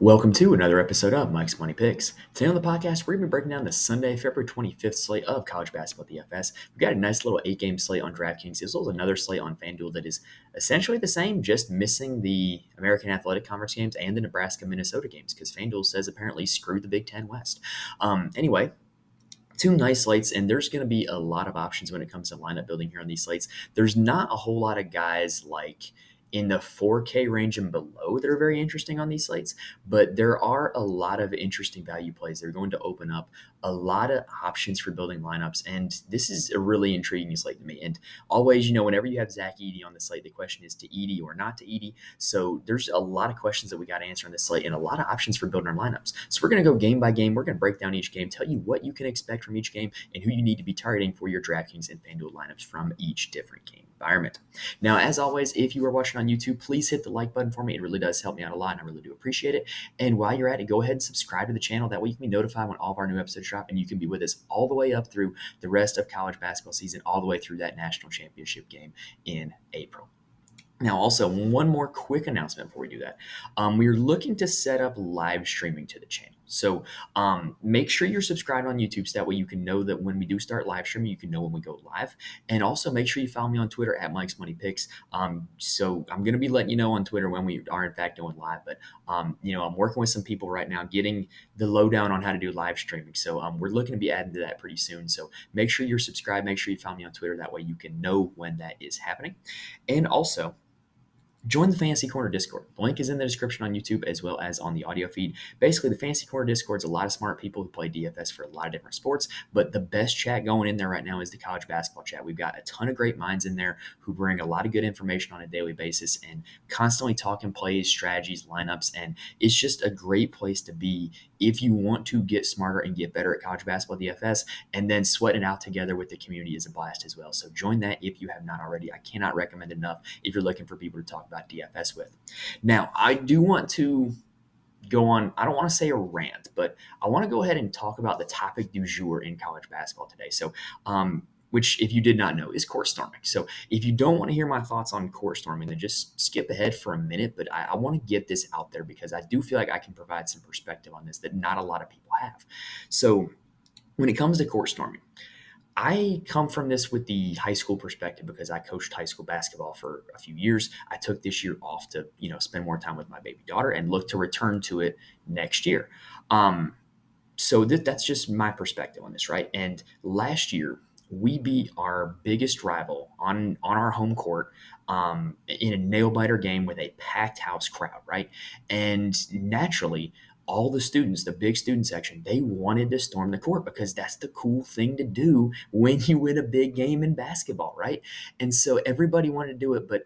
Welcome to another episode of Mike's Money Picks. Today on the podcast, we're going to be breaking down the Sunday, February 25th slate of college basketball DFS. We've got a nice little 8-game slate on DraftKings, as well as another slate on FanDuel that is essentially the same, just missing the American Athletic Conference games and the Nebraska-Minnesota games, because FanDuel says apparently screw the Big Ten West. Anyway, two nice slates, and there's going to be a lot of options when it comes to lineup building here on these slates. There's not a whole lot of guys like in the 4K range and below that are very interesting on these slates, but there are a lot of interesting value plays. They're going to open up a lot of options for building lineups, and this is a really intriguing slate to me. And always, whenever you have Zach Edey on the slate, the question is to Edey or not to Edey. So there's a lot of questions that we got to answer on this slate and a lot of options for building our lineups. So we're going to go game by game. We're going to break down each game, tell you what you can expect from each game and who you need to be targeting for your DraftKings and FanDuel lineups from each different game environment. Now, as always, if you are watching on YouTube, please hit the like button for me. It really does help me out a lot, and I really do appreciate it. And while you're at it, go ahead and subscribe to the channel. That way you can be notified when all of our new episodes drop, and you can be with us all the way up through the rest of college basketball season, all the way through that national championship game in April. Now, also, one more quick announcement before we do that. We're looking to set up live streaming to the channel. So make sure you're subscribed on YouTube so that way you can know that when we do start live streaming, you can know when we go live. And also make sure you follow me on Twitter at Mike's Money Picks. So I'm going to be letting you know on Twitter when we are in fact going live. But, I'm working with some people right now getting the lowdown on how to do live streaming. So we're looking to be adding to that pretty soon. So make sure you're subscribed. Make sure you follow me on Twitter. That way you can know when that is happening. And also, join the Fantasy Corner Discord. The link is in the description on YouTube as well as on the audio feed. Basically, the Fantasy Corner Discord is a lot of smart people who play DFS for a lot of different sports, but the best chat going in there right now is the college basketball chat. We've got a ton of great minds in there who bring a lot of good information on a daily basis and constantly talking plays, strategies, lineups, and it's just a great place to be if you want to get smarter and get better at college basketball DFS, and then sweat it out together with the community is a blast as well. So join that if you have not already. I cannot recommend it enough if you're looking for people to talk about DFS with. Now, I do want to go on, I don't want to say a rant, but I want to go ahead and talk about the topic du jour in college basketball today. So, which, if you did not know, is court storming. So if you don't want to hear my thoughts on court storming, then just skip ahead for a minute. But I want to get this out there because I do feel like I can provide some perspective on this that not a lot of people have. So when it comes to court storming, I come from this with the high school perspective because I coached high school basketball for a few years. I took this year off to, spend more time with my baby daughter and look to return to it next year. So that's just my perspective on this, right? And last year, we beat our biggest rival on our home court in a nail biter game with a packed house crowd, right? And naturally, all the students, the big student section, they wanted to storm the court because that's the cool thing to do when you win a big game in basketball, right? And so everybody wanted to do it, but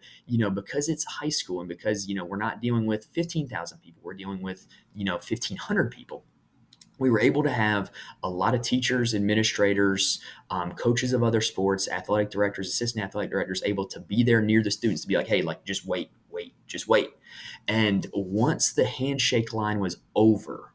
because it's high school and because we're not dealing with 15,000 people, we're dealing with 1,500 people. We were able to have a lot of teachers, administrators, coaches of other sports, athletic directors, assistant athletic directors able to be there near the students to be like, hey, like, just wait, just wait. And once the handshake line was over,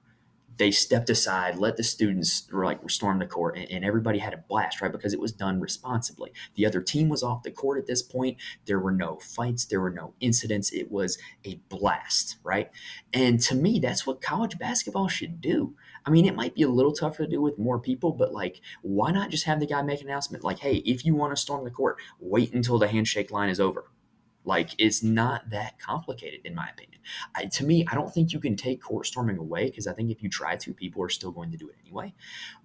they stepped aside, let the students storm the court, and everybody had a blast, right? Because it was done responsibly. The other team was off the court at this point. There were no fights. There were no incidents. It was a blast, right? And to me, that's what college basketball should do. I mean, it might be a little tougher to do with more people, but why not just have the guy make an announcement like, hey, if you want to storm the court, wait until the handshake line is over. It's not that complicated, in my opinion. To me, I don't think you can take court storming away because I think if you try to, people are still going to do it anyway.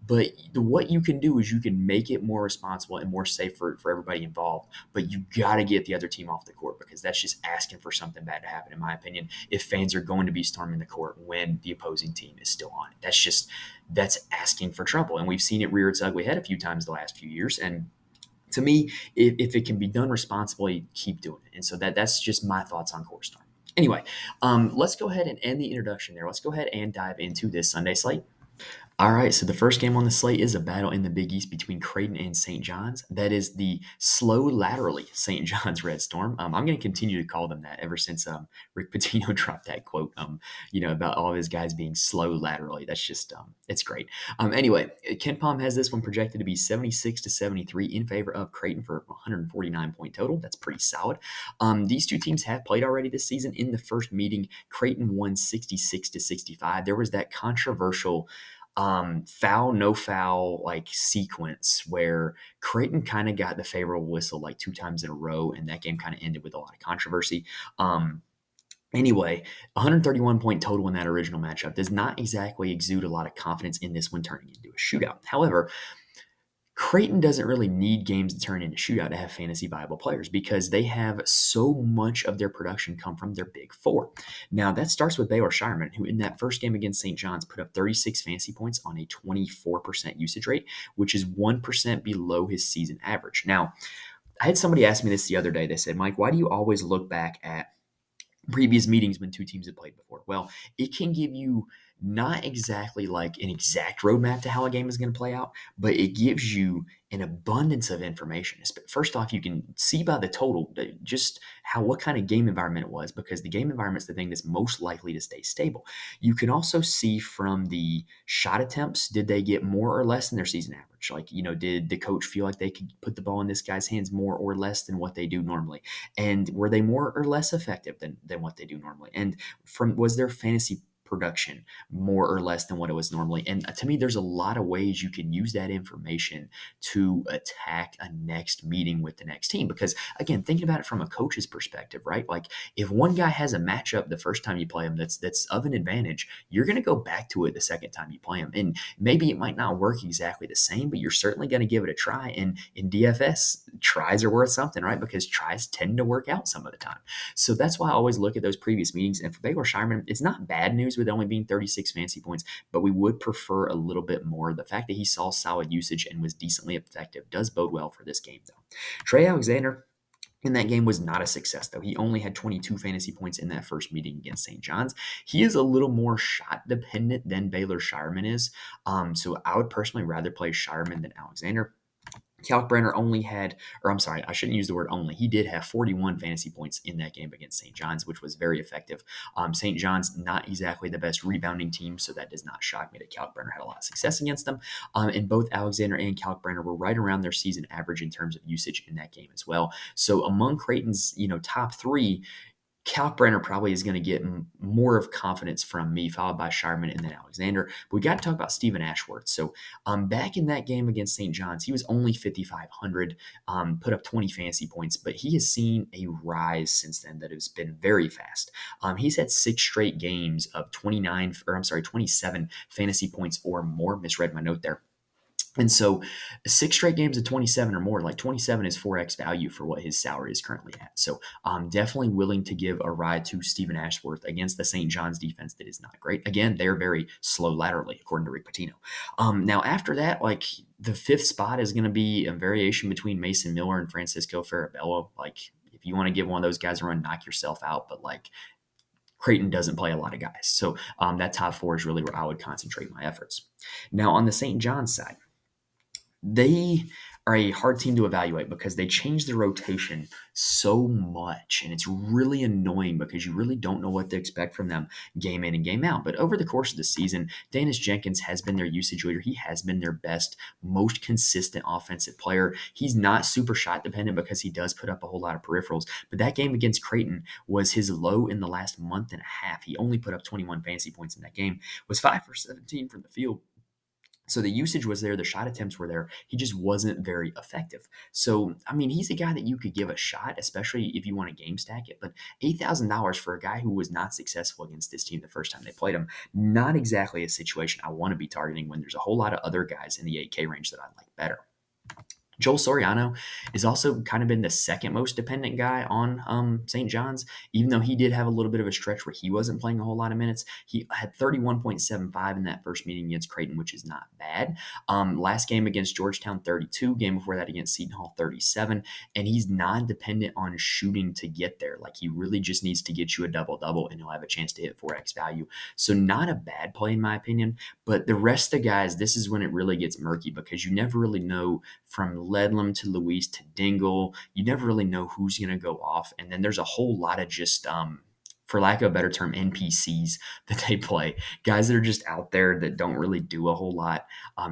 But what you can do is you can make it more responsible and more safe for everybody involved. But you got to get the other team off the court because that's just asking for something bad to happen, in my opinion, if fans are going to be storming the court when the opposing team is still on it. That's asking for trouble. And we've seen it rear its ugly head a few times the last few years. And to me, if it can be done responsibly, keep doing it. And so that's just my thoughts on court storm. Anyway, let's go ahead and end the introduction there. Let's go ahead and dive into this Sunday slate. All right, so the first game on the slate is a battle in the Big East between Creighton and St. John's. That is the slow laterally St. John's Red Storm. I'm going to continue to call them that ever since Rick Pitino dropped that quote, about all of his guys being slow laterally. That's just, it's great. Anyway, Ken Palm has this one projected to be 76 to 73 in favor of Creighton for 149 point total. That's pretty solid. These two teams have played already this season. In the first meeting, Creighton won 66 to 65. There was that controversial foul, no foul like sequence where Creighton kind of got the favorable whistle like two times in a row, and that game kind of ended with a lot of controversy. Anyway, 131 point total in that original matchup does not exactly exude a lot of confidence in this one turning into a shootout. However, Creighton doesn't really need games to turn into shootout to have fantasy viable players because they have so much of their production come from their big four. Now, that starts with Baylor Shireman, who in that first game against St. John's put up 36 fantasy points on a 24% usage rate, which is 1% below his season average. Now, I had somebody ask me this the other day. They said, Mike, why do you always look back at previous meetings when two teams have played before? Well, it can give you not exactly like an exact roadmap to how a game is going to play out, but it gives you an abundance of information. First off, you can see by the total just what kind of game environment it was, because the game environment is the thing that's most likely to stay stable. You can also see from the shot attempts, did they get more or less than their season average? Like, did the coach feel like they could put the ball in this guy's hands more or less than what they do normally? And were they more or less effective than what they do normally? And was their fantasy production more or less than what it was normally? And to me, there's a lot of ways you can use that information to attack a next meeting with the next team. Because again, thinking about it from a coach's perspective, right? Like if one guy has a matchup the first time you play him that's of an advantage, you're going to go back to it the second time you play him. And maybe it might not work exactly the same, but you're certainly going to give it a try. And in DFS, tries are worth something, right? Because tries tend to work out some of the time. So that's why I always look at those previous meetings. And for Baylor Shireman, it's not bad news with only being 36 fantasy points, but we would prefer a little bit more. The fact that he saw solid usage and was decently effective does bode well for this game, though. Trey Alexander in that game was not a success, though. He only had 22 fantasy points in that first meeting against St. John's. He is a little more shot dependent than Baylor Shireman is. So I would personally rather play Shireman than Alexander. Kalkbrenner only had, or I'm sorry, I shouldn't use the word only. He did have 41 fantasy points in that game against St. John's, which was very effective. St. John's, not exactly the best rebounding team, so that does not shock me that Kalkbrenner had a lot of success against them. And both Alexander and Kalkbrenner were right around their season average in terms of usage in that game as well. So among Creighton's, top three, Kalkbrenner probably is going to get more of confidence from me, followed by Shireman and then Alexander. But we got to talk about Stephen Ashworth. So back in that game against St. John's, he was only 5,500, put up 20 fantasy points, but he has seen a rise since then that has been very fast. He's had 6 straight games of 27 fantasy points or more. Misread my note there. And so 6 straight games of 27 or more, like 27 is 4x value for what his salary is currently at. So I'm definitely willing to give a ride to Stephen Ashworth against the St. John's defense that is not great. Again, they're very slow laterally, according to Rick Pitino. Now, after that, like the 5th spot is going to be a variation between Mason Miller and Francisco Farabello. Like if you want to give one of those guys a run, knock yourself out. But like Creighton doesn't play a lot of guys. So that top 4 is really where I would concentrate my efforts. Now, on the St. John's side, they are a hard team to evaluate because they change the rotation so much, and it's really annoying because you really don't know what to expect from them game in and game out. But over the course of the season, Danis Jenkins has been their usage leader. He has been their best, most consistent offensive player. He's not super shot dependent because he does put up a whole lot of peripherals, but that game against Creighton was his low in the last month and a half. He only put up 21 fantasy points in that game, was 5 for 17 from the field. So the usage was there, the shot attempts were there. He just wasn't very effective. So, I mean, he's a guy that you could give a shot, especially if you want to game stack it. But $8,000 for a guy who was not successful against this team the first time they played him, not exactly a situation I want to be targeting when there's a whole lot of other guys in the 8K range that I like better. Joel Soriano has also kind of been the second most dependent guy on St. John's, even though he did have a little bit of a stretch where he wasn't playing a whole lot of minutes. He had 31.75 in that first meeting against Creighton, which is not bad. Last game against Georgetown, 32. Game before that against Seton Hall, 37. And he's non-dependent on shooting to get there. Like, he really just needs to get you a double-double, and he'll have a chance to hit 4x value. So not a bad play in my opinion. But the rest of the guys, this is when it really gets murky, because you never really know from Ledlam to Luis to Dingle. You never really know who's going to go off. And then there's a whole lot of just, for lack of a better term, NPCs that they play. Guys that are just out there that don't really do a whole lot,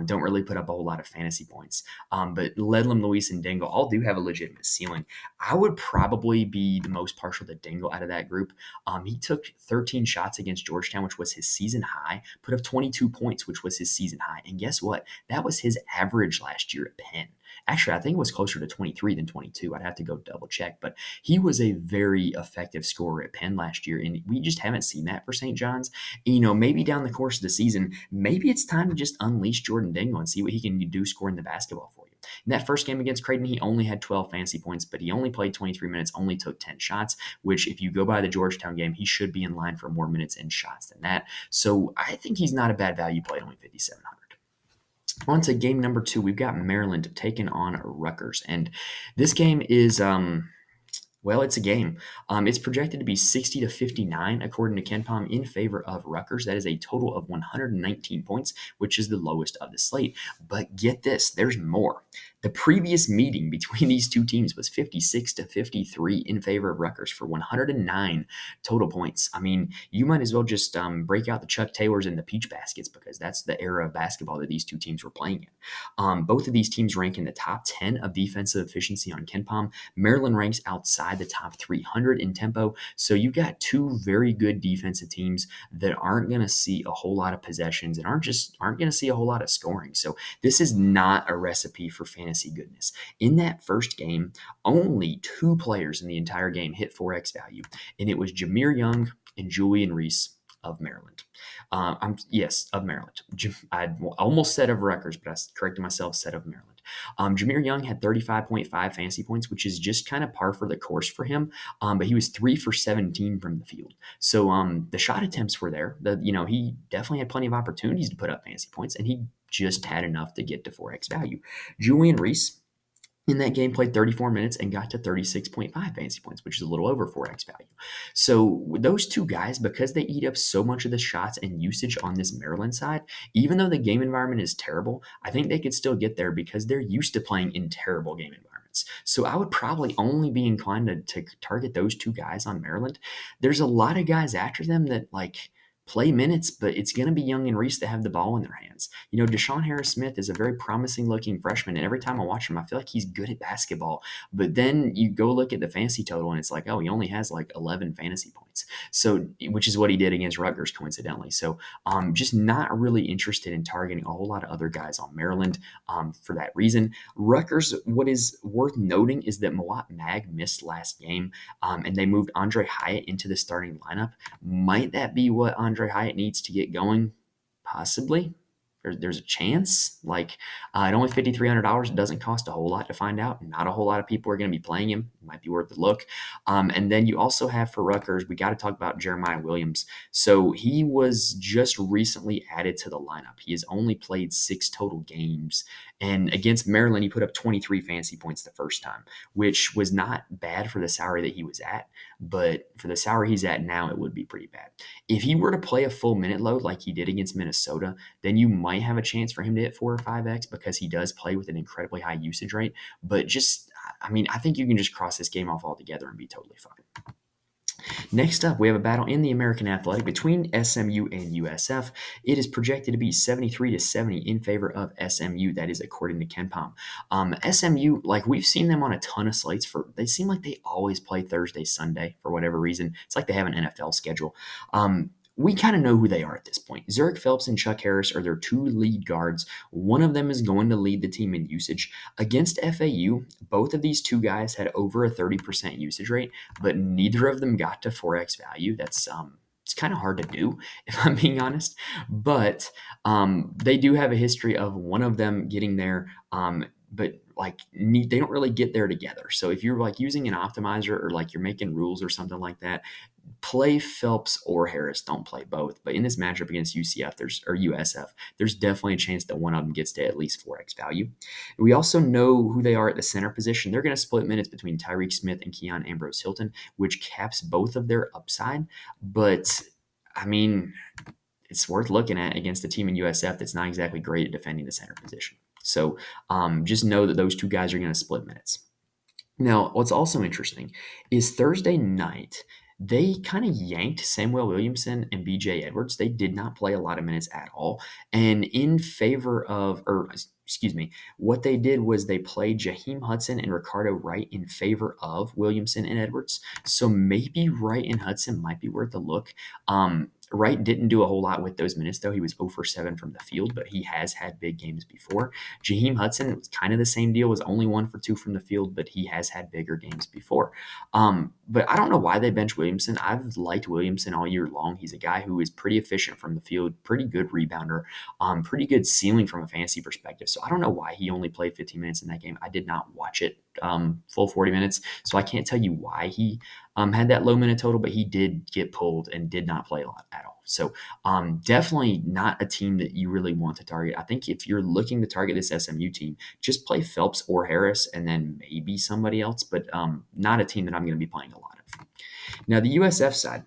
don't really put up a whole lot of fantasy points. But Ledlam, Luis, and Dingle all do have a legitimate ceiling. I would probably be the most partial to Dingle out of that group. He took 13 shots against Georgetown, which was his season high, put up 22 points, which was his season high. And guess what? That was his average last year at Penn. Actually, I think it was closer to 23 than 22. I'd have to go double check, but he was a very effective scorer at Penn last year, and we just haven't seen that for St. John's. And, maybe down the course of the season, maybe it's time to just unleash Jordan Dingle and see what he can do scoring the basketball for you. In that first game against Creighton, he only had 12 fantasy points, but he only played 23 minutes, only took 10 shots, which if you go by the Georgetown game, he should be in line for more minutes and shots than that. So I think he's not a bad value play at only 5,700. On to game number 2, we've got Maryland taking on Rutgers. And this game is, well, it's a game. It's projected to be 60 to 59, according to KenPom, in favor of Rutgers. That is a total of 119 points, which is the lowest of the slate. But get this, there's more. The previous meeting between these two teams was 56 to 53 in favor of Rutgers for 109 total points. I mean, you might as well just break out the Chuck Taylors and the Peach Baskets, because that's the era of basketball that these two teams were playing in. Both of these teams rank in the top 10 of defensive efficiency on KenPom. Maryland ranks outside the top 300 in tempo. So you got two very good defensive teams that aren't going to see a whole lot of possessions and aren't going to see a whole lot of scoring. So this is not a recipe for fantasy goodness. In that first game, only 2 players in the entire game hit 4x value, and it was Jameer Young and Julian Reese of Maryland. Of Maryland. I almost said of Rutgers, but I corrected myself, said of Maryland. Jameer Young had 35.5 fantasy points, which is just kind of par for the course for him. But he was 3 for 17 from the field. So the shot attempts were there. He definitely had plenty of opportunities to put up fantasy points, and he just had enough to get to 4x value. Julian Reese in that game played 34 minutes and got to 36.5 fantasy points, which is a little over 4x value. So those two guys, because they eat up so much of the shots and usage on this Maryland side, even though the game environment is terrible, I think they could still get there because they're used to playing in terrible game environments. So I would probably only be inclined to target those two guys on Maryland. There's a lot of guys after them that play minutes, but it's going to be Young and Reese that have the ball in their hands. Deshaun Harris-Smith is a very promising-looking freshman, and every time I watch him, I feel like he's good at basketball. But then you go look at the fantasy total, and it's like, oh, he only has 11 fantasy points. So, which is what he did against Rutgers, coincidentally. So, just not really interested in targeting a whole lot of other guys on Maryland for that reason. Rutgers, what is worth noting is that Mawat Mag missed last game, and they moved Andre Hyatt into the starting lineup. Might that be what Andre Hyatt needs to get going? Possibly. There's a chance. At only $5,300, it doesn't cost a whole lot to find out. Not a whole lot of people are going to be playing him. It might be worth a look. And then you also have for Rutgers, we got to talk about Jeremiah Williams. So he was just recently added to the lineup. He has only played 6 total games. And against Maryland, he put up 23 fantasy points the first time, which was not bad for the salary that he was at. But for the salary he's at now, it would be pretty bad. If he were to play a full minute load like he did against Minnesota, then you might have a chance for him to hit 4 or 5x because he does play with an incredibly high usage rate. But I think you can just cross this game off altogether and be totally fine. Next up, we have a battle in the American Athletic between SMU and USF. It is projected to be 73 to 70 in favor of SMU. That is according to KenPom. SMU, we've seen them on a ton of slates. They seem like they always play Thursday, Sunday for whatever reason. It's like they have an NFL schedule. We kind of know who they are at this point. Zurich Phelps and Chuck Harris are their 2 lead guards. One of them is going to lead the team in usage. Against FAU, both of these 2 guys had over a 30% usage rate, but neither of them got to 4x value. That's it's kind of hard to do, if I'm being honest. But they do have a history of one of them getting there. but like they don't really get there together. So if you're like using an optimizer or like you're making rules or something like that, play Phelps or Harris. Don't play both. But in this matchup against USF, there's definitely a chance that one of them gets to at least 4x value. We also know who they are at the center position. They're going to split minutes between Tyreek Smith and Keon Ambrose Hilton, which caps both of their upside. But I mean, it's worth looking at against a team in USF that's not exactly great at defending the center position. So just know that those two guys are going to split minutes. Now, what's also interesting is Thursday night, they kind of yanked Samuel Williamson and BJ Edwards. They did not play a lot of minutes at all. And in favor of, or excuse me, what they did was they played Jaheim Hudson and Ricardo Wright in favor of Williamson and Edwards. So maybe Wright and Hudson might be worth a look. Wright didn't do a whole lot with those minutes, though. He was 0 for 7 from the field, but he has had big games before. Jaheim Hudson was kind of the same deal, was only 1 for 2 from the field, but he has had bigger games before. But I don't know why they bench Williamson. I've liked Williamson all year long. He's a guy who is pretty efficient from the field, pretty good rebounder, pretty good ceiling from a fantasy perspective. So I don't know why he only played 15 minutes in that game. I did not watch it full 40 minutes, so I can't tell you why he had that low minute total, but he did get pulled and did not play a lot at all. So definitely not a team that you really want to target. I think if you're looking to target this SMU team, just play Phelps or Harris and then maybe somebody else, but not a team that I'm going to be playing a lot of. Now, the USF side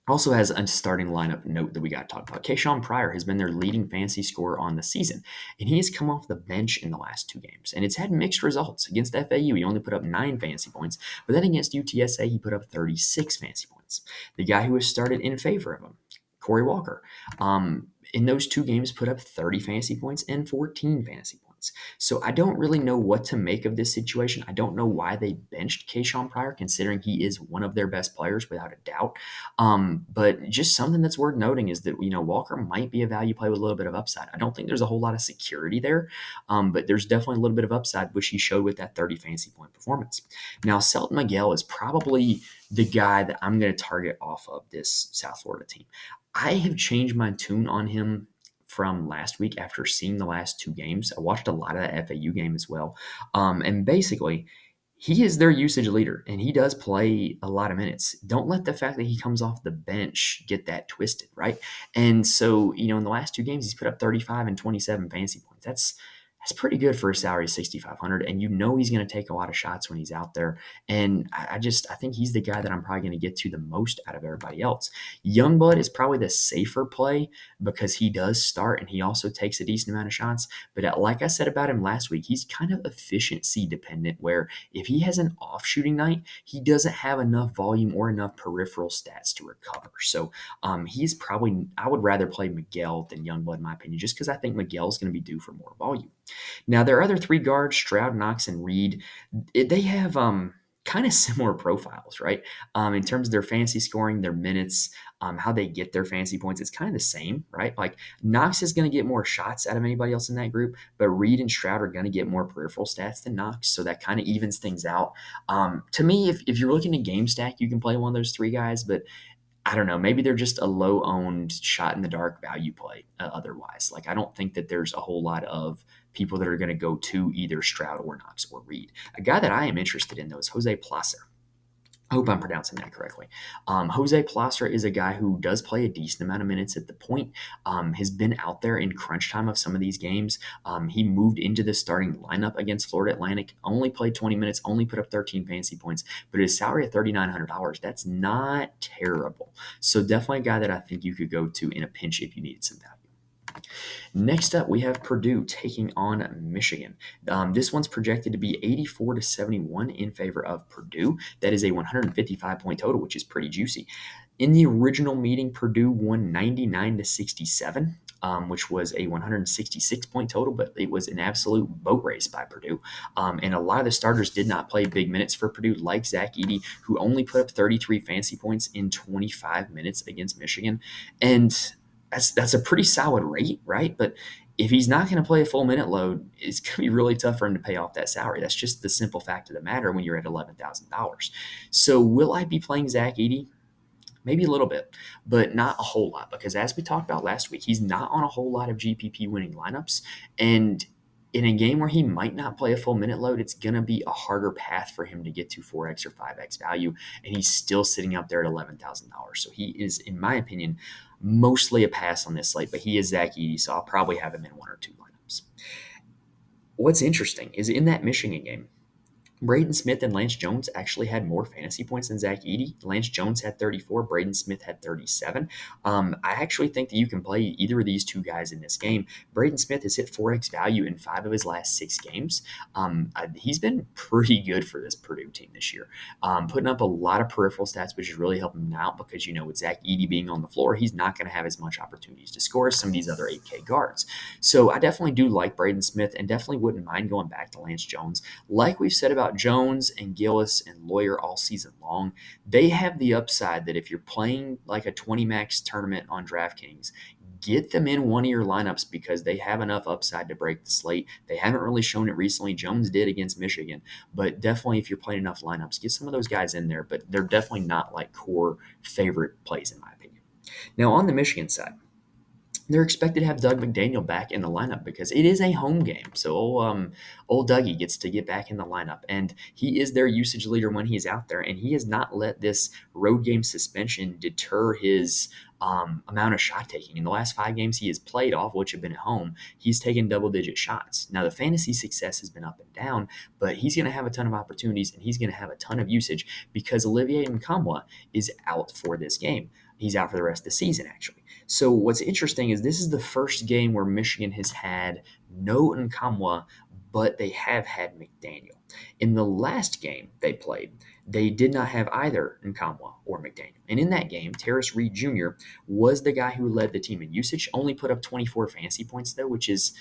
also has a starting lineup note that we got to talk about. Kayshawn Pryor has been their leading fantasy scorer on the season, and he has come off the bench in the last 2 games, and it's had mixed results. Against FAU, he only put up 9 fantasy points, but then against UTSA, he put up 36 fantasy points. The guy who has started in favor of him, Corey Walker, in those 2 games put up 30 fantasy points and 14 fantasy points. So I don't really know what to make of this situation. I don't know why they benched Kayshawn Pryor, considering he is one of their best players without a doubt. But just something that's worth noting is that, Walker might be a value play with a little bit of upside. I don't think there's a whole lot of security there, but there's definitely a little bit of upside, which he showed with that 30 fantasy point performance. Now, Selton Miguel is probably the guy that I'm going to target off of this South Florida team. I have changed my tune on him from last week after seeing the last 2 games. I watched a lot of that FAU game as well. And basically, he is their usage leader, and he does play a lot of minutes. Don't let the fact that he comes off the bench get that twisted, right? And so, in the last 2 games, he's put up 35 and 27 fantasy points. That's pretty good for a salary of 6,500, and he's going to take a lot of shots when he's out there. And I think he's the guy that I'm probably going to get to the most out of everybody else. Youngblood is probably the safer play because he does start and he also takes a decent amount of shots. But like I said about him last week, he's kind of efficiency dependent, where if he has an off shooting night, he doesn't have enough volume or enough peripheral stats to recover. So he's probably, I would rather play Miguel than Youngblood in my opinion, just because I think Miguel's going to be due for more volume. Now, their other 3 guards, Stroud, Knox, and Reed, they have kind of similar profiles, right? In terms of their fantasy scoring, their minutes, how they get their fantasy points, it's kind of the same, right? Like Knox is going to get more shots out of anybody else in that group, but Reed and Stroud are going to get more peripheral stats than Knox, so that kind of evens things out. To me, if you're looking at game stack, you can play one of those 3 guys, but I don't know, maybe they're just a low-owned shot in the dark value play otherwise. Like, I don't think that there's a whole lot of people that are going to go to either Stroud or Knox or Reed. A guy that I am interested in, though, is Jose Placer. I hope I'm pronouncing that correctly. Jose Placer is a guy who does play a decent amount of minutes at the point, has been out there in crunch time of some of these games. He moved into the starting lineup against Florida Atlantic, only played 20 minutes, only put up 13 fantasy points, but his salary at $3,900, that's not terrible. So definitely a guy that I think you could go to in a pinch if you needed some value. Next up, we have Purdue taking on Michigan. This one's projected to be 84-71 in favor of Purdue. That is a 155-point total, which is pretty juicy. In the original meeting, Purdue won 99-67. Which was a 166-point total, but it was an absolute boat race by Purdue. And a lot of the starters did not play big minutes for Purdue, like Zach Edey, who only put up 33 fantasy points in 25 minutes against Michigan. And that's a pretty solid rate, right? But if he's not going to play a full minute load, it's going to be really tough for him to pay off that salary. That's just the simple fact of the matter when you're at $11,000. So will I be playing Zach Edey? Maybe a little bit, but not a whole lot, because as we talked about last week, he's not on a whole lot of GPP winning lineups. And in a game where he might not play a full minute load, it's going to be a harder path for him to get to 4x or 5x value, and he's still sitting out there at $11,000. So he is, in my opinion, mostly a pass on this slate, but he is Zach Edey, so I'll probably have him in one or two lineups. What's interesting is in that Michigan game, Braden Smith and Lance Jones actually had more fantasy points than Zach Edey. Lance Jones had 34. Braden Smith had 37. I actually think that you can play either of these two guys in this game. Braden Smith has hit 4x value in 5 of his last 6 games. He's been pretty good for this Purdue team this year, putting up a lot of peripheral stats, which is really helping him out because, with Zach Edey being on the floor, he's not going to have as much opportunities to score as some of these other 8K guards. So I definitely do like Braden Smith and definitely wouldn't mind going back to Lance Jones. Like we've said about Jones and Gillis and Lawyer all season long, they have the upside that if you're playing like a 20 max tournament on DraftKings, get them in one of your lineups because they have enough upside to break the slate. They haven't really shown it recently. Jones did against Michigan, but definitely if you're playing enough lineups, get some of those guys in there, but they're definitely not like core favorite plays in my opinion. Now on the Michigan side, they're expected to have Doug McDaniel back in the lineup because it is a home game. So old Dougie gets to get back in the lineup, and he is their usage leader when he's out there, and he has not let this road game suspension deter his amount of shot taking. In the last 5 games he has played, all of which have been at home, he's taken double-digit shots. Now, the fantasy success has been up and down, but he's going to have a ton of opportunities, and he's going to have a ton of usage because Olivier Nkamhoua is out for this game. He's out for the rest of the season, actually. So what's interesting is this is the first game where Michigan has had no Nkamhoua, but they have had McDaniel. In the last game they played, they did not have either Nkamhoua or McDaniel. And in that game, Terrace Reed Jr. was the guy who led the team in usage, only put up 24 fantasy points, though, which is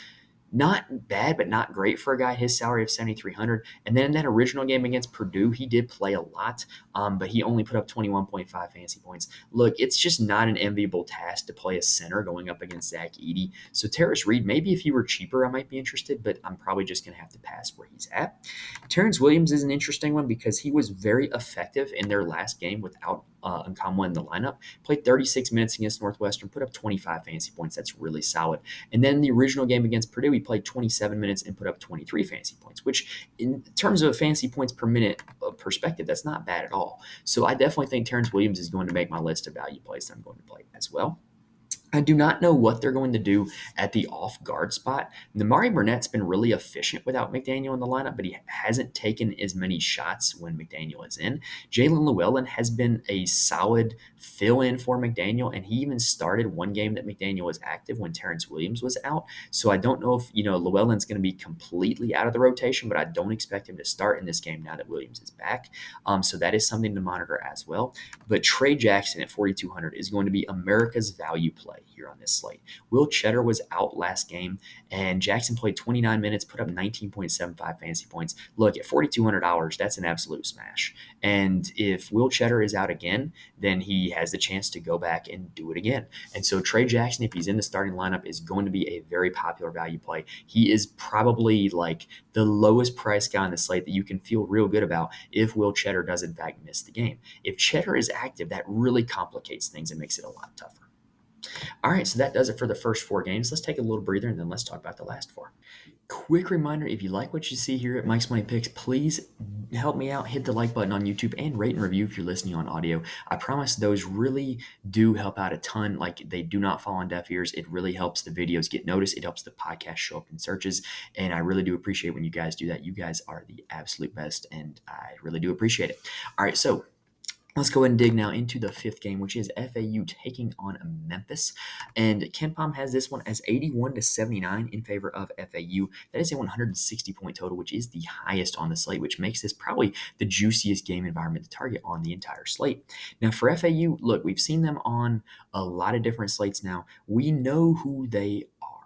not bad, but not great for a guy his salary of $7,300. And then in that original game against Purdue, he did play a lot, but he only put up 21.5 fantasy points. Look, it's just not an enviable task to play a center going up against Zach Edey. So Terrace Reed, maybe if he were cheaper, I might be interested, but I'm probably just going to have to pass where he's at. Terrence Williams is an interesting one because he was very effective in their last game without Nkamhoua in the lineup. Played 36 minutes against Northwestern, put up 25 fantasy points. That's really solid. And then the original game against Purdue, he played 27 minutes and put up 23 fantasy points, which in terms of fantasy points per minute perspective, that's not bad at all. So I definitely think Terrence Williams is going to make my list of value plays that I'm going to play as well. I do not know what they're going to do at the off-guard spot. Namari Burnett's been really efficient without McDaniel in the lineup, but he hasn't taken as many shots when McDaniel is in. Jalen Llewellyn has been a solid fill-in for McDaniel, and he even started one game that McDaniel was active when Terrence Williams was out. So I don't know if Llewellyn's going to be completely out of the rotation, but I don't expect him to start in this game now that Williams is back. So that is something to monitor as well. But Trey Jackson at 4,200 is going to be America's value play here on this slate. Will Cheddar was out last game, and Jackson played 29 minutes, put up 19.75 fantasy points. Look, at $4,200, that's an absolute smash. And if Will Cheddar is out again, then he has the chance to go back and do it again. And so Trey Jackson, if he's in the starting lineup, is going to be a very popular value play. He is probably like the lowest price guy on the slate that you can feel real good about if Will Cheddar does in fact miss the game. If Cheddar is active, that really complicates things and makes it a lot tougher. All right, so that does it for the first 4 games. Let's take a little breather and then let's talk about the last 4. Quick reminder, if you like what you see here at Mike's Money Picks, please help me out. Hit the like button on YouTube and rate and review if you're listening on audio. I promise those really do help out a ton. Like, they do not fall on deaf ears. It really helps the videos get noticed. It helps the podcast show up in searches. And I really do appreciate when you guys do that. You guys are the absolute best, and I really do appreciate it. All right, so let's go ahead and dig now into the 5th game, which is FAU taking on Memphis. And KenPom has this one as 81-79 in favor of FAU. That is a 160-point total, which is the highest on the slate, which makes this probably the juiciest game environment to target on the entire slate. Now, for FAU, look, we've seen them on a lot of different slates now. We know who they are.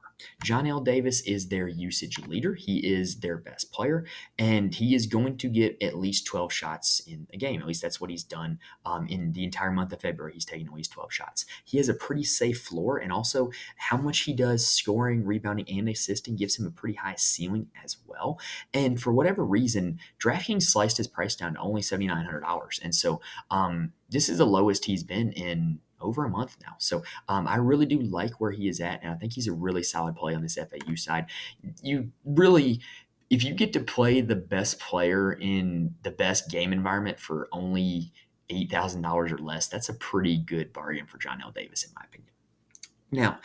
John L. Davis is their usage leader. He is their best player, and he is going to get at least 12 shots in a game. At least that's what he's done in the entire month of February. He's taken at least 12 shots. He has a pretty safe floor, and also how much he does scoring, rebounding, and assisting gives him a pretty high ceiling as well. And for whatever reason, DraftKings sliced his price down to only $7,900. And so this is the lowest he's been in over a month now. So I really do like where he is at, and I think he's a really solid play on this FAU side. You really, if you get to play the best player in the best game environment for only $8,000 or less, that's a pretty good bargain for John L. Davis, in my opinion. Now,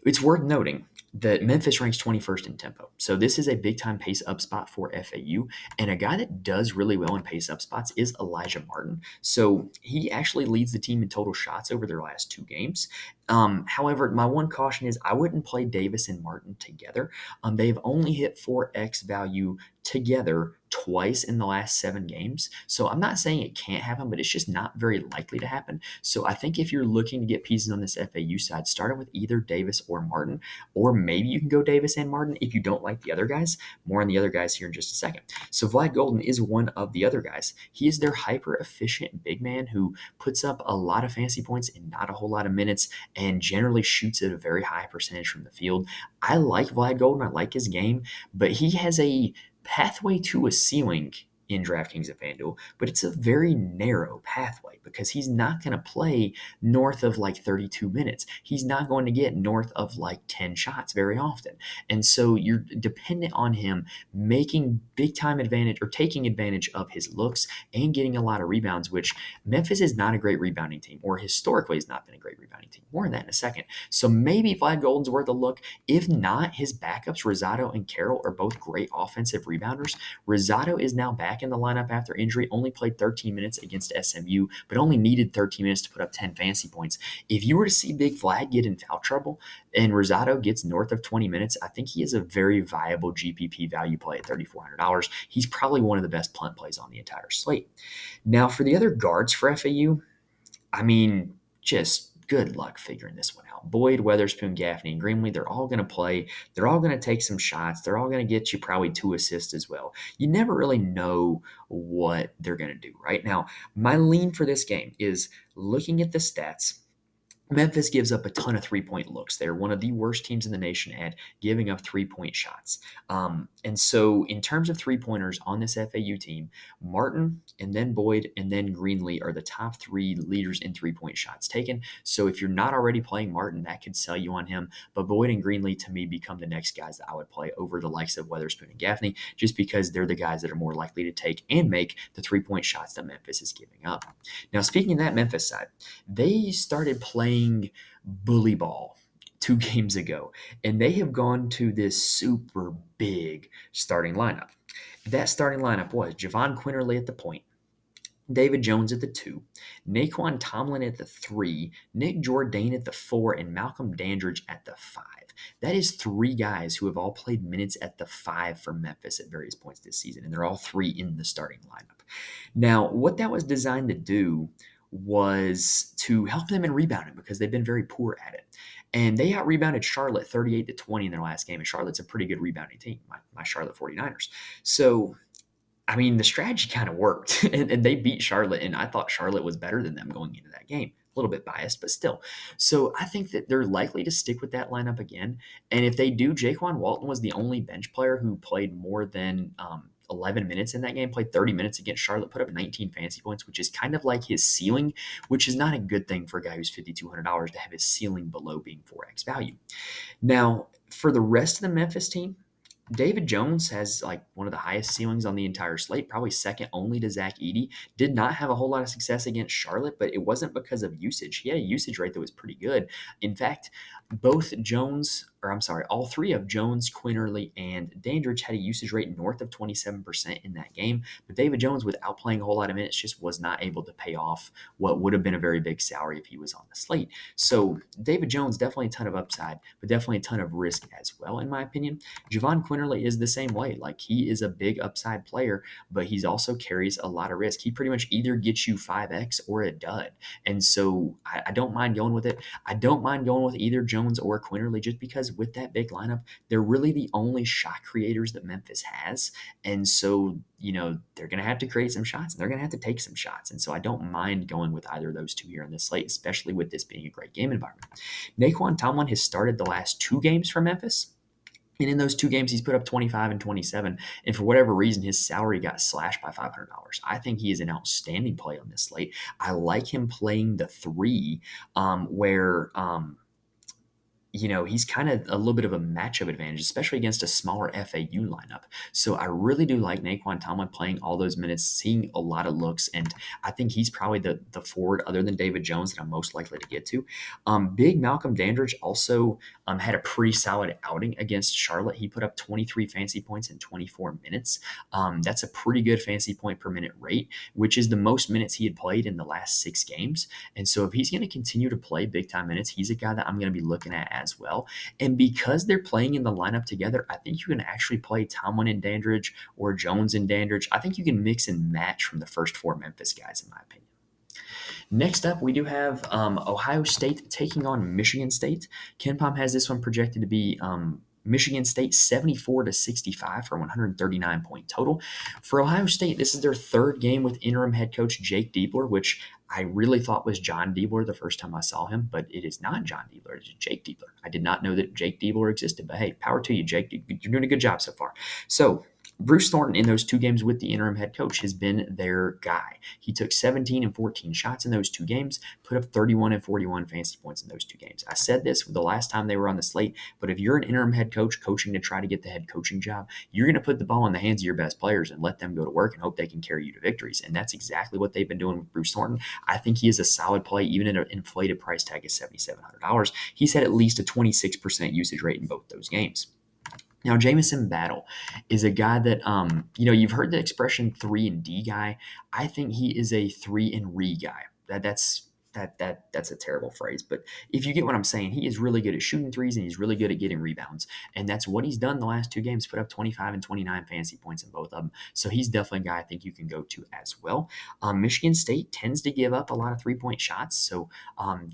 it's worth noting that Memphis ranks 21st in tempo. So this is a big time pace up spot for FAU. And a guy that does really well in pace up spots is Elijah Martin. So he actually leads the team in total shots over their last 2 games. However, my one caution is I wouldn't play Davis and Martin together. They've only hit 4x value together twice in the last 7 games. So I'm not saying it can't happen, but it's just not very likely to happen. So I think if you're looking to get pieces on this FAU side, starting with either Davis or Martin, or maybe you can go Davis and Martin if you don't like the other guys. More on the other guys here in just a second. So Vlad Golden is one of the other guys. He is their hyper efficient big man who puts up a lot of fantasy points in not a whole lot of minutes and generally shoots at a very high percentage from the field. I like Vlad Golden. I like his game, but he has a pathway to a ceiling in DraftKings and FanDuel, but it's a very narrow pathway because he's not going to play north of like 32 minutes. He's not going to get north of like 10 shots very often. And so you're dependent on him making big time advantage or taking advantage of his looks and getting a lot of rebounds, which Memphis is not a great rebounding team, or historically has not been a great rebounding team. More on that in a second. So maybe Vlad Golden's worth a look. If not, his backups, Rosado and Carroll, are both great offensive rebounders. Rosado is now back in the lineup after injury, only played 13 minutes against SMU, but only needed 13 minutes to put up 10 fantasy points. If you were to see Big Vlad get in foul trouble and Rosado gets north of 20 minutes, I think he is a very viable GPP value play at $3,400. He's probably one of the best punt plays on the entire slate. Now, for the other guards for FAU, I mean, just good luck figuring this one out. Boyd, Weatherspoon, Gaffney, and Greenlee, they're all going to play. They're all going to take some shots. They're all going to get you probably 2 assists as well. You never really know what they're going to do, right? Now, my lean for this game is looking at the stats. Memphis gives up a ton of three-point looks. They're one of the worst teams in the nation at giving up three-point shots. And so in terms of three-pointers on this FAU team, Martin and then Boyd and then Greenlee are the top 3 leaders in three-point shots taken. So if you're not already playing Martin, that could sell you on him. But Boyd and Greenlee, to me, become the next guys that I would play over the likes of Weatherspoon and Gaffney, just because they're the guys that are more likely to take and make the three-point shots that Memphis is giving up. Now, speaking of that Memphis side, they started playing bully ball 2 games ago, and they have gone to this super big starting lineup. That starting lineup was Javon Quinterly at the point, David Jones at the 2, Naquan Tomlin at the 3, Nick Jourdain at the 4, and Malcolm Dandridge at the 5. That is 3 guys who have all played minutes at the 5 for Memphis at various points this season, and they're all 3 in the starting lineup. Now, what that was designed to do was to help them in rebounding because they've been very poor at it. And they out-rebounded Charlotte 38-20 in their last game, and Charlotte's a pretty good rebounding team, my Charlotte 49ers. So, I mean, the strategy kind of worked, and they beat Charlotte, and I thought Charlotte was better than them going into that game. A little bit biased, but still. So I think that they're likely to stick with that lineup again. And if they do, Jaquan Walton was the only bench player who played more than 11 minutes in that game, played 30 minutes against Charlotte, put up 19 fantasy points, which is kind of like his ceiling, which is not a good thing for a guy who's $5,200 to have his ceiling below being 4x value. Now, for the rest of the Memphis team, David Jones has like one of the highest ceilings on the entire slate, probably second only to Zach Edey. Did not have a whole lot of success against Charlotte, but it wasn't because of usage. He had a usage rate that was pretty good. In fact, all 3 of Jones, Quinterly, and Dandridge had a usage rate north of 27% in that game. But David Jones, without playing a whole lot of minutes, just was not able to pay off what would have been a very big salary if he was on the slate. So David Jones, definitely a ton of upside, but definitely a ton of risk as well, in my opinion. Javon Quinterly is the same way. Like, he is a big upside player, but he's also carries a lot of risk. He pretty much either gets you 5x or a dud. And so I don't mind going with it. I don't mind going with either Jones or Quinterly, just because with that big lineup, they're really the only shot creators that Memphis has. And so, they're going to have to create some shots, and they're going to have to take some shots. And so I don't mind going with either of those 2 here on this slate, especially with this being a great game environment. Naquan Tomlin has started the last 2 games for Memphis. And in those two games, he's put up 25 and 27. And for whatever reason, his salary got slashed by $500. I think he is an outstanding play on this slate. I like him playing the three, where he's kind of a little bit of a matchup advantage, especially against a smaller FAU lineup. So I really do like Naquan Tomlin playing all those minutes, seeing a lot of looks, and I think he's probably the forward other than David Jones that I'm most likely to get to. Big Malcolm Dandridge also had a pretty solid outing against Charlotte. He put up 23 fantasy points in 24 minutes. That's a pretty good fantasy point per minute rate, which is the most minutes he had played in the last 6 games. And so if he's going to continue to play big time minutes, he's a guy that I'm going to be looking at as well. And because they're playing in the lineup together, I think you can actually play Tomlin and Dandridge or Jones and Dandridge. I think you can mix and match from the first four Memphis guys, in my opinion. Next up, we do have Ohio State taking on Michigan State. KenPom has this one projected to be Michigan State 74 to 65 for 139 point total. For Ohio State, this is their third game with interim head coach Jake Diebler, which I really thought was John Diebler the first time I saw him, but it is not John Diebler. It is Jake Diebler. I did not know that Jake Diebler existed, but hey, power to you, Jake. You're doing a good job so far. So Bruce Thornton in those 2 games with the interim head coach has been their guy. He took 17 and 14 shots in those 2 games, put up 31 and 41 fantasy points in those 2 games. I said this the last time they were on the slate, but if you're an interim head coach coaching to try to get the head coaching job, you're going to put the ball in the hands of your best players and let them go to work and hope they can carry you to victories. And that's exactly what they've been doing with Bruce Thornton. I think he is a solid play, even at an inflated price tag of $7,700. He's had at least a 26% usage rate in both those games. Now, Jamison Battle is a guy that, you've heard the expression 3 and D guy. I think he is a 3 and re guy. That's a terrible phrase, but if you get what I'm saying, he is really good at shooting threes and he's really good at getting rebounds. And that's what he's done the last 2 games, put up 25 and 29 fantasy points in both of them. So he's definitely a guy I think you can go to as well. Michigan State tends to give up a lot of 3-point shots, so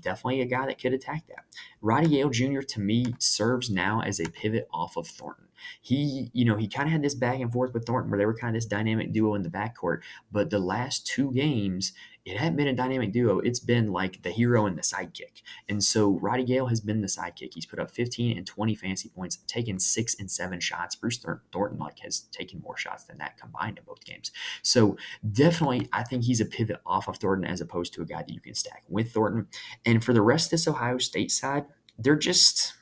definitely a guy that could attack that. Roddy Gale Jr. to me serves now as a pivot off of Thornton. He kind of had this back and forth with Thornton where they were kind of this dynamic duo in the backcourt, but the last 2 games, it hadn't been a dynamic duo. It's been like the hero and the sidekick. And so Roddy Gale has been the sidekick. He's put up 15 and 20 fantasy points, taken 6 and 7 shots. Bruce Thornton has taken more shots than that combined in both games. So definitely, I think he's a pivot off of Thornton as opposed to a guy that you can stack with Thornton. And for the rest of this Ohio State side, they're just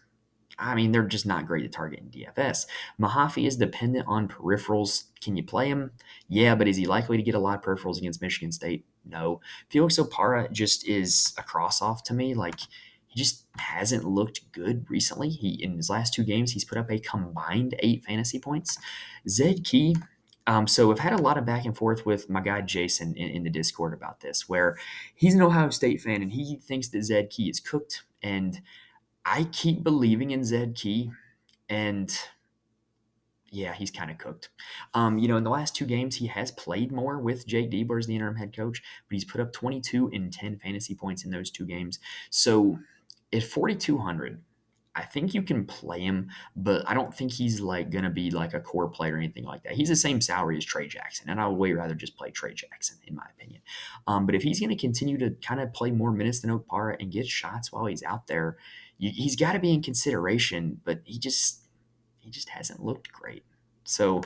not great at targeting DFS. Mahaffey is dependent on peripherals. Can you play him? Yeah, but is he likely to get a lot of peripherals against Michigan State? No. Felix Opara just is a cross-off to me. He just hasn't looked good recently. In his last 2 games, he's put up a combined 8 fantasy points. Zed Key, so I've had a lot of back and forth with my guy Jason in the Discord about this, where he's an Ohio State fan and he thinks that Zed Key is cooked, and I keep believing in Zed Key, and yeah, he's kind of cooked. In the last 2 games, he has played more with Jake Diebler as the interim head coach, but he's put up 22 and 10 fantasy points in those 2 games. So at 4,200, I think you can play him, but I don't think he's going to be like a core player or anything like that. He's the same salary as Trey Jackson, and I would way rather just play Trey Jackson, in my opinion. But if he's going to continue to kind of play more minutes than Okpara and get shots while he's out there, he's got to be in consideration, but he just hasn't looked great. So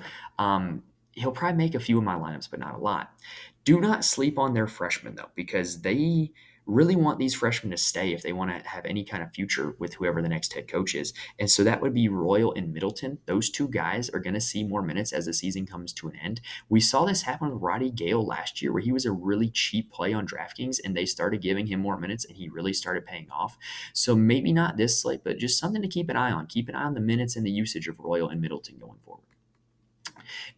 he'll probably make a few of my lineups, but not a lot. Do not sleep on their freshmen, though, because they really want these freshmen to stay if they want to have any kind of future with whoever the next head coach is. And so that would be Royal and Middleton. Those 2 guys are going to see more minutes as the season comes to an end. We saw this happen with Roddy Gale last year, where he was a really cheap play on DraftKings and they started giving him more minutes and he really started paying off. So maybe not this slate, but just something to keep an eye on. Keep an eye on the minutes and the usage of Royal and Middleton going forward.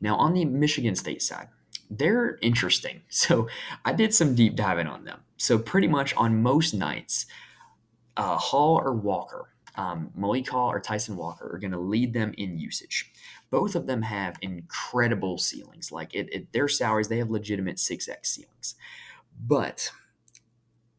Now on the Michigan State side, they're interesting. So I did some deep diving on them. So pretty much on most nights, Hall or Walker, Malik Hall or Tyson Walker are going to lead them in usage. Both of them have incredible ceilings. Their salaries, they have legitimate 6x ceilings. But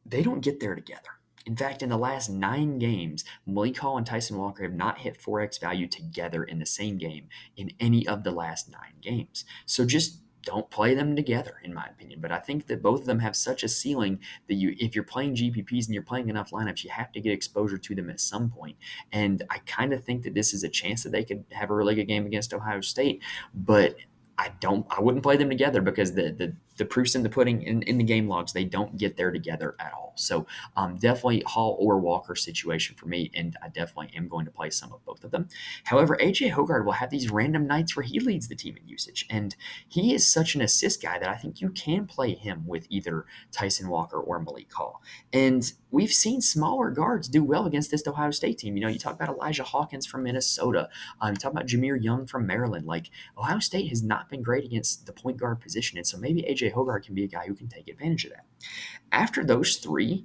they don't get there together. In fact, in the last 9 games, Malik Hall and Tyson Walker have not hit 4x value together in the same game in any of the last 9 games. So just don't play them together, in my opinion. But I think that both of them have such a ceiling that if you're playing GPPs and you're playing enough lineups, you have to get exposure to them at some point. And I kind of think that this is a chance that they could have a really good game against Ohio State, but I wouldn't play them together because the proof's in the pudding in the game logs. They don't get there together at all. So definitely Hall or Walker situation for me, and I definitely am going to play some of both of them. However, AJ Hoggard will have these random nights where he leads the team in usage, and he is such an assist guy that I think you can play him with either Tyson Walker or Malik Hall. And we've seen smaller guards do well against this Ohio State team. You talk about Elijah Hawkins from Minnesota. You talk about Jameer Young from Maryland. Like, Ohio State has not been great against the point guard position, and so maybe AJ Hoggard can be a guy who can take advantage of that. After those three,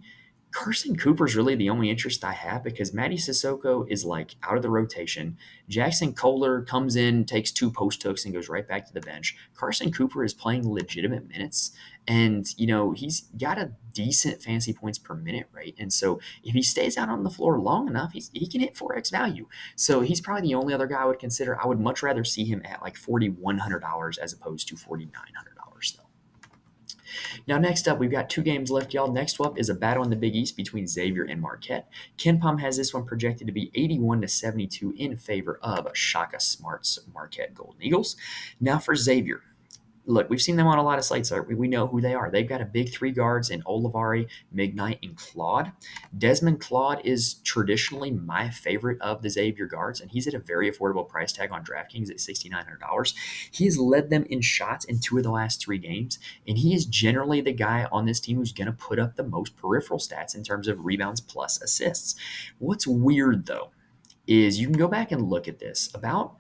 Carson Cooper's really the only interest I have because Matty Sissoko is like out of the rotation. Jackson Kohler comes in, takes 2 post hooks, and goes right back to the bench. Carson Cooper is playing legitimate minutes, and he's got a decent fantasy points per minute rate. And so if he stays out on the floor long enough, he can hit 4x value. So he's probably the only other guy I would consider. I would much rather see him at like $4,100 as opposed to $4,900 though. Now, next up, we've got 2 games left, y'all. Next up is a battle in the Big East between Xavier and Marquette. KenPom has this one projected to be 81-72 in favor of Shaka Smart's Marquette Golden Eagles. Now, for Xavier, look, we've seen them on a lot of slates. We know who they are. They've got a big 3 guards in Olivari, Mignite, and Claude. Desmond Claude is traditionally my favorite of the Xavier guards, and he's at a very affordable price tag on DraftKings at $6,900. He has led them in shots in 2 of the last 3 games, and he is generally the guy on this team who's going to put up the most peripheral stats in terms of rebounds plus assists. What's weird, though, is you can go back and look at this. About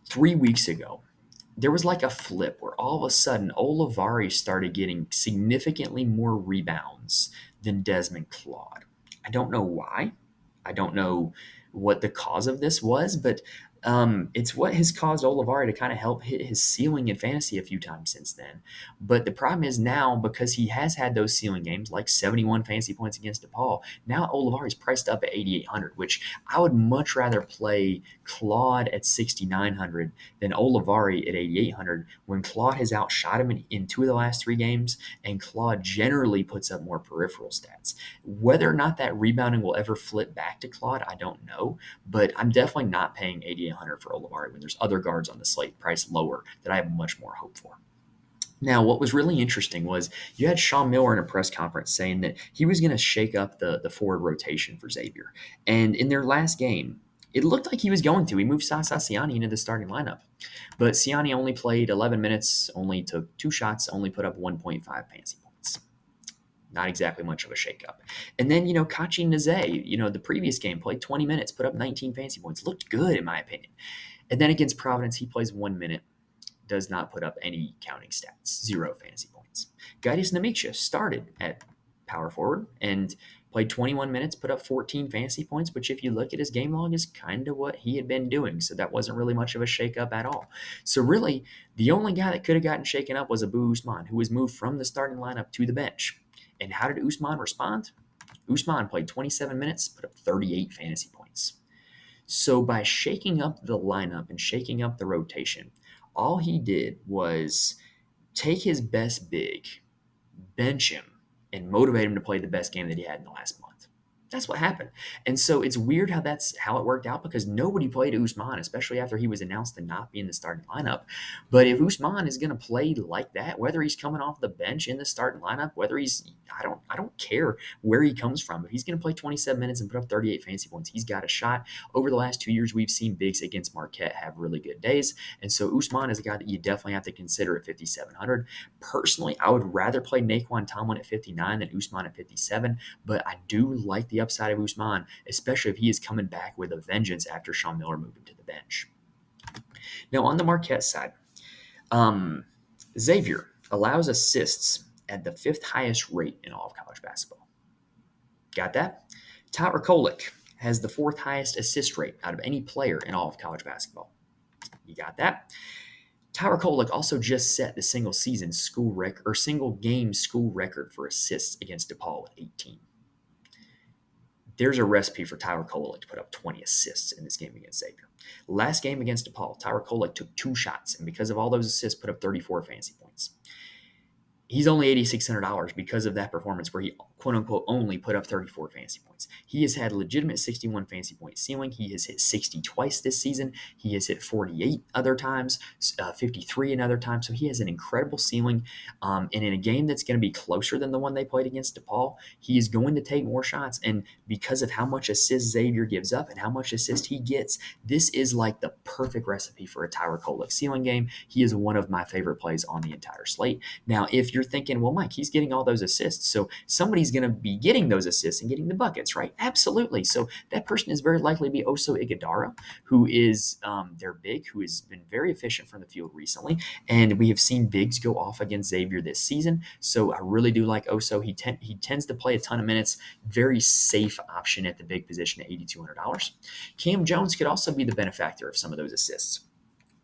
3 weeks ago, there was like a flip where all of a sudden Olivari started getting significantly more rebounds than Desmond Claude. I don't know why. I don't know what the cause of this was, but it's what has caused Olivari to kind of help hit his ceiling in fantasy a few times since then. But the problem is now, because he has had those ceiling games, like 71 fantasy points against DePaul, now Olivari is priced up at 8,800, which I would much rather play Claude at 6,900 than Olivari at 8,800 when Claude has outshot him in 2 of the last 3 games, and Claude generally puts up more peripheral stats. Whether or not that rebounding will ever flip back to Claude, I don't know, but I'm definitely not paying 8,800 for Olivari when there's other guards on the slate priced lower that I have much more hope for. Now, what was really interesting was you had Sean Miller in a press conference saying that he was going to shake up the forward rotation for Xavier. And in their last game, it looked like he was going to. He moved Sasa Siani into the starting lineup. But Siani only played 11 minutes, only took 2 shots, only put up 1.5 fantasy points. Not exactly much of a shakeup. And then, Kachi Nze, the previous game, played 20 minutes, put up 19 fantasy points. Looked good, in my opinion. And then against Providence, he plays 1 minute, does not put up any counting stats, 0 fantasy points. Gaius Namiksha started at power forward and played 21 minutes, put up 14 fantasy points, which if you look at his game log is kind of what he had been doing. So that wasn't really much of a shakeup at all. So really, the only guy that could have gotten shaken up was Abu Usman, who was moved from the starting lineup to the bench. And how did Usman respond? Usman played 27 minutes, put up 38 fantasy points. So by shaking up the lineup and shaking up the rotation, all he did was take his best big, bench him, and motivate him to play the best game that he had in the last month. That's what happened. And so it's weird how that's how it worked out because nobody played Usman, especially after he was announced to not be in the starting lineup. But if Usman is going to play like that, whether he's coming off the bench in the starting lineup, whether he's I don't care where he comes from. If he's going to play 27 minutes and put up 38 fantasy points, he's got a shot. Over the last 2 years, we've seen bigs against Marquette have really good days. And so Usman is a guy that you definitely have to consider at 5,700. Personally, I would rather play Naquan Tomlin at 59 than Usman at 57, but I do like the upside of Usman, especially if he is coming back with a vengeance after Sean Miller moved him to the bench. Now, on the Marquette side, Xavier allows assists at the 5th highest rate in all of college basketball. Got that? Tyler Kolek has the 4th highest assist rate out of any player in all of college basketball. You got that? Tyler Kolek also just set the single game school record for assists against DePaul with 18. there's a recipe for Tyler Kolek to put up 20 assists in this game against Xavier. Last game against DePaul, Tyler Kolek took 2 shots, and because of all those assists, put up 34 fantasy points. He's only $8,600 because of that performance where he quote unquote only put up 34 fantasy points. He has had legitimate 61 fantasy point ceiling. He has hit 60 twice this season. He has hit 48 other times, 53 another time. So he has an incredible ceiling. And in a game that's going to be closer than the one they played against DePaul, he is going to take more shots. And because of how much assist Xavier gives up and how much assist he gets, this is like the perfect recipe for a Tyler Kolek ceiling game. He is one of my favorite plays on the entire slate. Now, if you're thinking, well, Mike, he's getting all those assists, so somebody's going to be getting those assists and getting the buckets, right? Absolutely. So that person is very likely to be Oso Iguodala, who is their big, who has been very efficient from the field recently. And we have seen bigs go off against Xavier this season. So I really do like Oso. He tends to play a ton of minutes. Very safe option at the big position at $8,200. Cam Jones could also be the benefactor of some of those assists.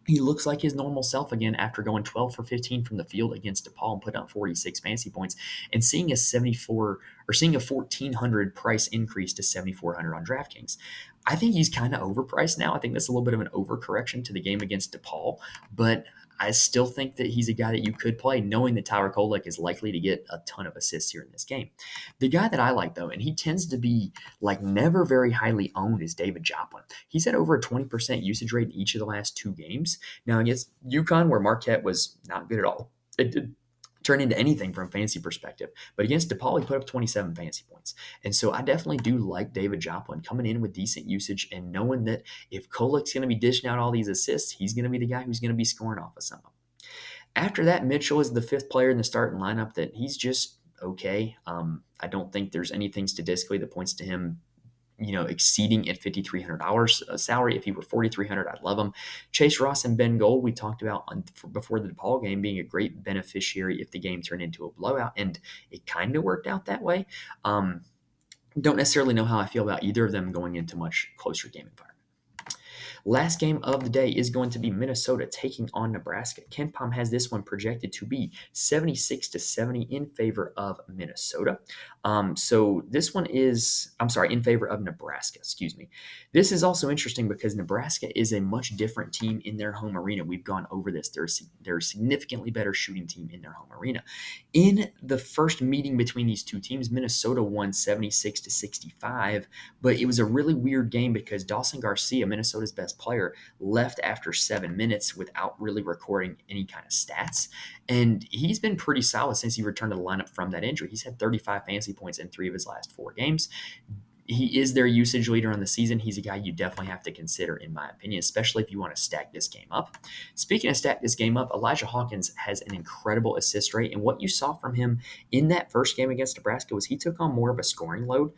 He looks like his normal self again after going 12 for 15 from the field against DePaul and putting up 46 fantasy points and seeing a 1,400 price increase to 7,400 on DraftKings. I think he's kind of overpriced now. I think that's a little bit of an overcorrection to the game against DePaul, but I still think that he's a guy that you could play, knowing that Tyler Kolek is likely to get a ton of assists here in this game. The guy that I like, though, and he tends to be like never very highly owned, is David Joplin. He's had over a 20% usage rate in each of the last 2 games. Now, against UConn, where Marquette was not good at all, it did turn into anything from a fantasy perspective. But against DePaul, he put up 27 fantasy points. And so I definitely do like David Joplin coming in with decent usage and knowing that if Kolek's going to be dishing out all these assists, he's going to be the guy who's going to be scoring off of some of them. After that, Mitchell is the 5th player in the starting lineup that he's just okay. I don't think there's anything statistically that points to him exceeding at $5,300 salary. If he were $4,300, I'd love him. Chase Ross and Ben Gold, we talked about before the DePaul game, being a great beneficiary if the game turned into a blowout, and it kind of worked out that way. Don't necessarily know how I feel about either of them going into much closer game environment. Last game of the day is going to be Minnesota taking on Nebraska. KenPom has this one projected to be 76-70 in favor of Minnesota. So this one is, in favor of Nebraska, excuse me. This is also interesting because Nebraska is a much different team in their home arena. We've gone over this. They're a significantly better shooting team in their home arena. In the first meeting between these two teams, Minnesota won 76-65, but it was a really weird game because Dawson Garcia, Minnesota's best player, left after 7 minutes without really recording any kind of stats. And he's been pretty solid since he returned to the lineup from that injury. He's had 35 fantasy points in 3 of his last 4 games. He is their usage leader on the season. He's a guy you definitely have to consider, in my opinion, especially if you want to stack this game up. Speaking of stack this game up, Elijah Hawkins has an incredible assist rate. And what you saw from him in that first game against Nebraska was he took on more of a scoring load,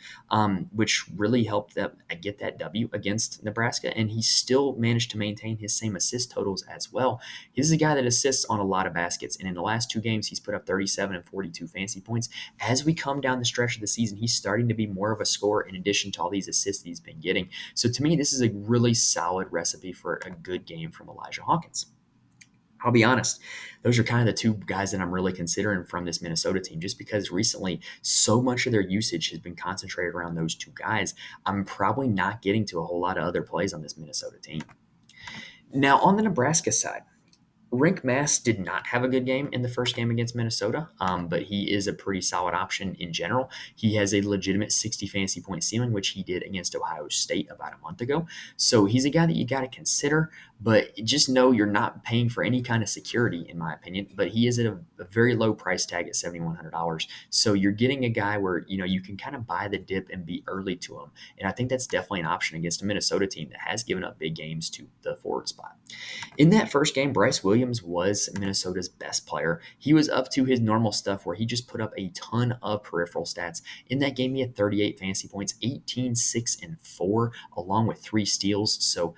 which really helped them get that W against Nebraska. And he still managed to maintain his same assist totals as well. He's a guy that assists on a lot of baskets. And in the last 2 games, he's put up 37 and 42 fantasy points. As we come down the stretch of the season, he's starting to be more of a scorer in addition to all these assists he's been getting. So to me, this is a really solid recipe for a good game from Elijah Hawkins. I'll be honest, those are kind of the 2 guys that I'm really considering from this Minnesota team, just because recently so much of their usage has been concentrated around those 2 guys. I'm probably not getting to a whole lot of other plays on this Minnesota team. Now, on the Nebraska side, Rink Mass did not have a good game in the first game against Minnesota, but he is a pretty solid option in general. He has a legitimate 60 fantasy point ceiling, which he did against Ohio State about a month ago. So he's a guy that you got to consider, but just know you're not paying for any kind of security, in my opinion. But he is at a very low price tag at $7,100. So you're getting a guy where you can kind of buy the dip and be early to him. And I think that's definitely an option against a Minnesota team that has given up big games to the forward spot. In that first game, Bryce Williams was Minnesota's best player. He was up to his normal stuff where he just put up a ton of peripheral stats. In that game, he had 38 fantasy points, 18, 6, and 4, along with 3 steals. So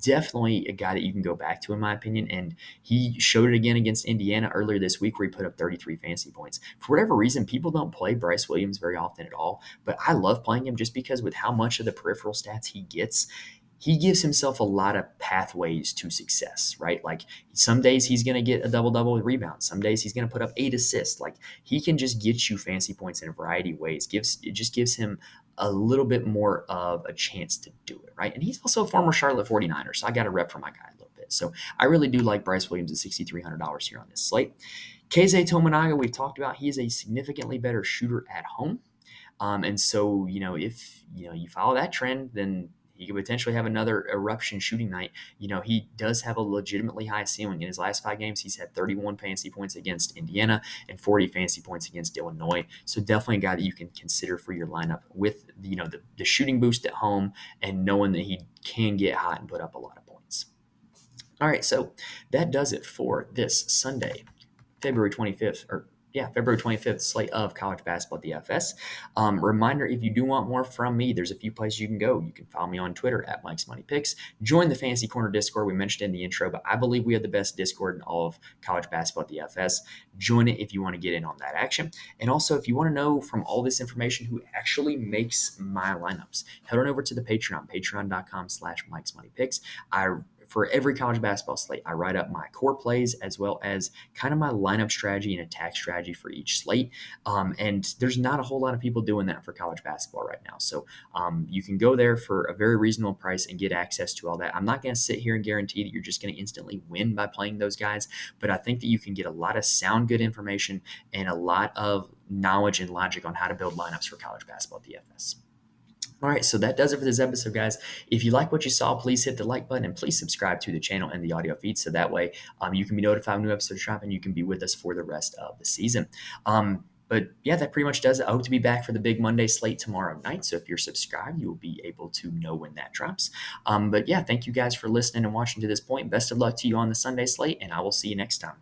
definitely a guy that you can go back to, in my opinion. And he showed it again against Indiana earlier this week where he put up 33 fantasy points. For whatever reason, people don't play Bryce Williams very often at all, but I love playing him just because with how much of the peripheral stats he gets, he gives himself a lot of pathways to success, right? Like some days he's going to get a double-double with rebounds. Some days he's going to put up 8 assists. Like he can just get you fantasy points in a variety of ways. It just gives him a little bit more of a chance to do it, right? And he's also a former Charlotte 49er, so I got to rep for my guy a little bit. So I really do like Bryce Williams at $6,300 here on this slate. KZ Tominaga, we've talked about, he is a significantly better shooter at home. And so, if you follow that trend, then he could potentially have another eruption shooting night. He does have a legitimately high ceiling. In his last 5 games, he's had 31 fantasy points against Indiana and 40 fantasy points against Illinois. So definitely a guy that you can consider for your lineup with the shooting boost at home and knowing that he can get hot and put up a lot of points. All right, so that does it for this Sunday, February 25th, February 25th slate of college basketball DFS. Reminder, if you do want more from me, there's a few places you can go. You can follow me on Twitter at Mike's Money Picks. Join the Fantasy Corner Discord. We mentioned in the intro, but I believe we have the best Discord in all of college basketball DFS. Join it if you want to get in on that action. And also, if you want to know from all this information who actually makes my lineups, head on over to the Patreon, patreon.com/Mike's Money Picks. For every college basketball slate, I write up my core plays as well as kind of my lineup strategy and attack strategy for each slate. And there's not a whole lot of people doing that for college basketball right now. So you can go there for a very reasonable price and get access to all that. I'm not going to sit here and guarantee that you're just going to instantly win by playing those guys, but I think that you can get a lot of sound good information and a lot of knowledge and logic on how to build lineups for college basketball DFS. All right, so that does it for this episode, guys. If you like what you saw, please hit the like button and please subscribe to the channel and the audio feed so that way you can be notified when new episodes drop and you can be with us for the rest of the season. But yeah, that pretty much does it. I hope to be back for the big Monday slate tomorrow night. So if you're subscribed, you will be able to know when that drops. But yeah, thank you guys for listening and watching to this point. Best of luck to you on the Sunday slate, and I will see you next time.